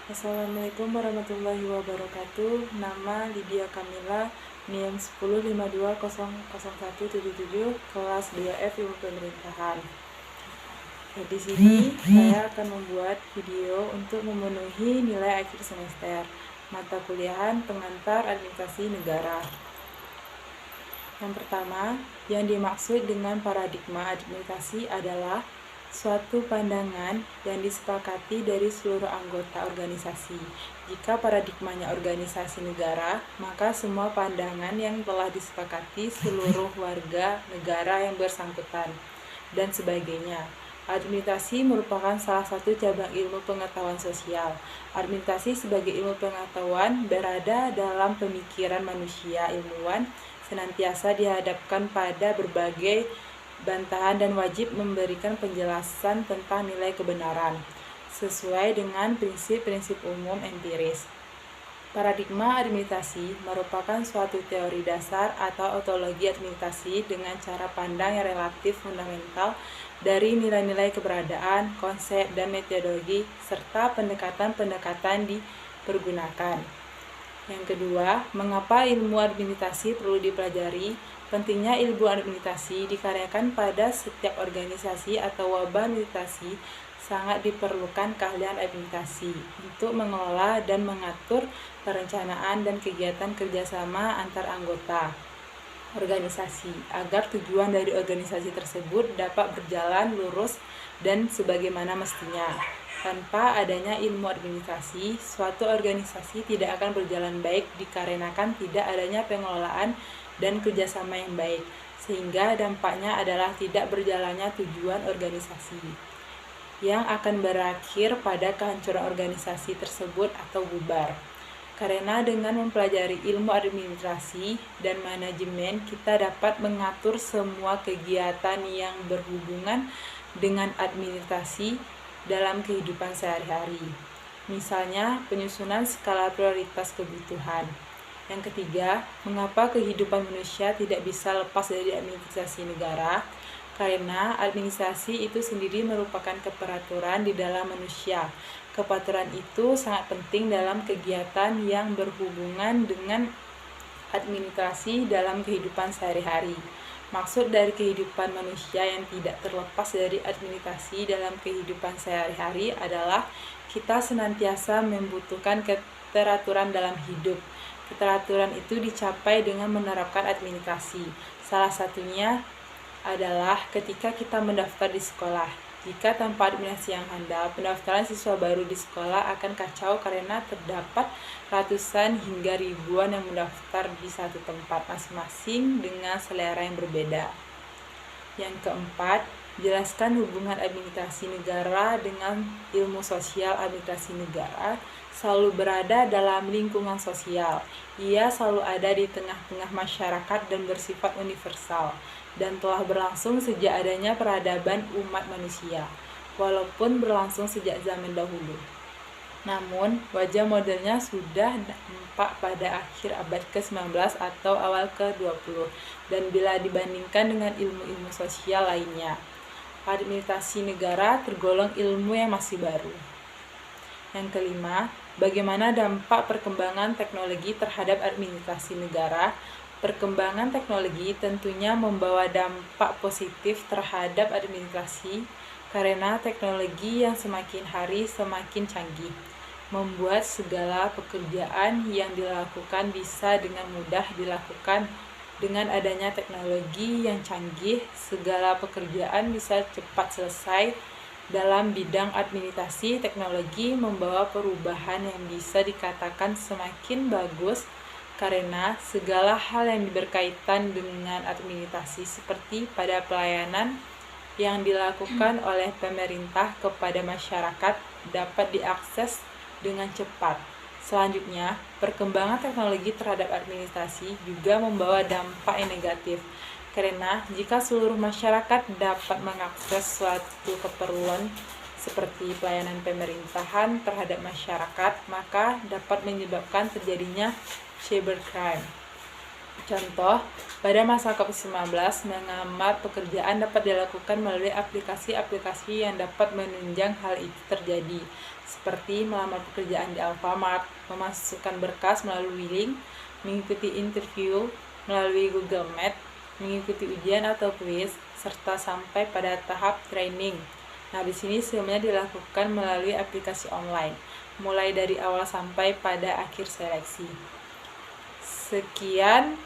Assalamualaikum warahmatullahi wabarakatuh. Nama Lydia Kamila, NIM 1052000177, kelas 2F Ilmu Pemerintahan. Di sini saya akan membuat video untuk memenuhi nilai akhir semester mata kuliahan pengantar administrasi negara. Yang pertama, yang dimaksud dengan paradigma administrasi adalah suatu pandangan yang disepakati dari seluruh anggota organisasi. Jika paradigmanya organisasi negara, maka semua pandangan yang telah disepakati seluruh warga negara yang bersangkutan, dan sebagainya. Administrasi merupakan salah satu cabang ilmu pengetahuan sosial. Administrasi sebagai ilmu pengetahuan berada dalam pemikiran manusia ilmuwan, senantiasa dihadapkan pada berbagai bantahan dan wajib memberikan penjelasan tentang nilai kebenaran sesuai dengan prinsip-prinsip umum empiris. Paradigma administrasi merupakan suatu teori dasar atau ontologi administrasi dengan cara pandang yang relatif fundamental dari nilai-nilai keberadaan, konsep, dan metodologi serta pendekatan-pendekatan dipergunakan. Yang kedua, mengapa ilmu administrasi perlu dipelajari? Pentingnya ilmu administrasi dikarenakan pada setiap organisasi atau wabah administrasi sangat diperlukan keahlian administrasi untuk mengelola dan mengatur perencanaan dan kegiatan kerjasama antar anggota organisasi agar tujuan dari organisasi tersebut dapat berjalan lurus dan sebagaimana mestinya. Tanpa adanya ilmu administrasi, suatu organisasi tidak akan berjalan baik dikarenakan tidak adanya pengelolaan dan kerjasama yang baik, sehingga dampaknya adalah tidak berjalannya tujuan organisasi, yang akan berakhir pada kehancuran organisasi tersebut atau bubar. Karena dengan mempelajari ilmu administrasi dan manajemen, kita dapat mengatur semua kegiatan yang berhubungan dengan administrasi dalam kehidupan sehari-hari. Misalnya, penyusunan skala prioritas kebutuhan. Yang ketiga, mengapa kehidupan manusia tidak bisa lepas dari administrasi negara? Karena administrasi itu sendiri merupakan keperaturan di dalam manusia. Keperaturan itu sangat penting dalam kegiatan yang berhubungan dengan administrasi dalam kehidupan sehari-hari. Maksud dari kehidupan manusia yang tidak terlepas dari administrasi dalam kehidupan sehari-hari adalah kita senantiasa membutuhkan keteraturan dalam hidup. Keteraturan itu dicapai dengan menerapkan administrasi. Salah satunya adalah ketika kita mendaftar di sekolah. Jika tanpa administrasi yang handal, pendaftaran siswa baru di sekolah akan kacau karena terdapat ratusan hingga ribuan yang mendaftar di satu tempat masing-masing dengan selera yang berbeda. Yang keempat, jelaskan hubungan administrasi negara dengan ilmu sosial. Administrasi negara selalu berada dalam lingkungan sosial. Ia selalu ada di tengah-tengah masyarakat dan bersifat universal, dan telah berlangsung sejak adanya peradaban umat manusia, walaupun berlangsung sejak zaman dahulu. Namun, wajah modernnya sudah nampak pada akhir abad ke-19 atau awal ke-20, dan bila dibandingkan dengan ilmu-ilmu sosial lainnya, administrasi negara tergolong ilmu yang masih baru. Yang kelima, bagaimana dampak perkembangan teknologi terhadap administrasi negara? Perkembangan teknologi tentunya membawa dampak positif terhadap administrasi karena teknologi yang semakin hari semakin canggih, membuat segala pekerjaan yang dilakukan bisa dengan mudah dilakukan. Dengan adanya teknologi yang canggih, segala pekerjaan bisa cepat selesai. Dalam bidang administrasi, teknologi membawa perubahan yang bisa dikatakan semakin bagus karena segala hal yang berkaitan dengan administrasi seperti pada pelayanan yang dilakukan oleh pemerintah kepada masyarakat dapat diakses dengan cepat. Selanjutnya, perkembangan teknologi terhadap administrasi juga membawa dampak yang negatif, karena jika seluruh masyarakat dapat mengakses suatu keperluan seperti pelayanan pemerintahan terhadap masyarakat, maka dapat menyebabkan terjadinya cybercrime. Contoh, Pada masa COVID-19, mengamar pekerjaan dapat dilakukan melalui aplikasi-aplikasi yang dapat menunjang hal itu terjadi, seperti melamar pekerjaan di Alfamart, memasukkan berkas melalui link, mengikuti interview melalui Google Meet, mengikuti ujian atau kuis, serta sampai pada tahap training. Nah, di sini semuanya dilakukan melalui aplikasi online, mulai dari awal sampai pada akhir seleksi. Sekian.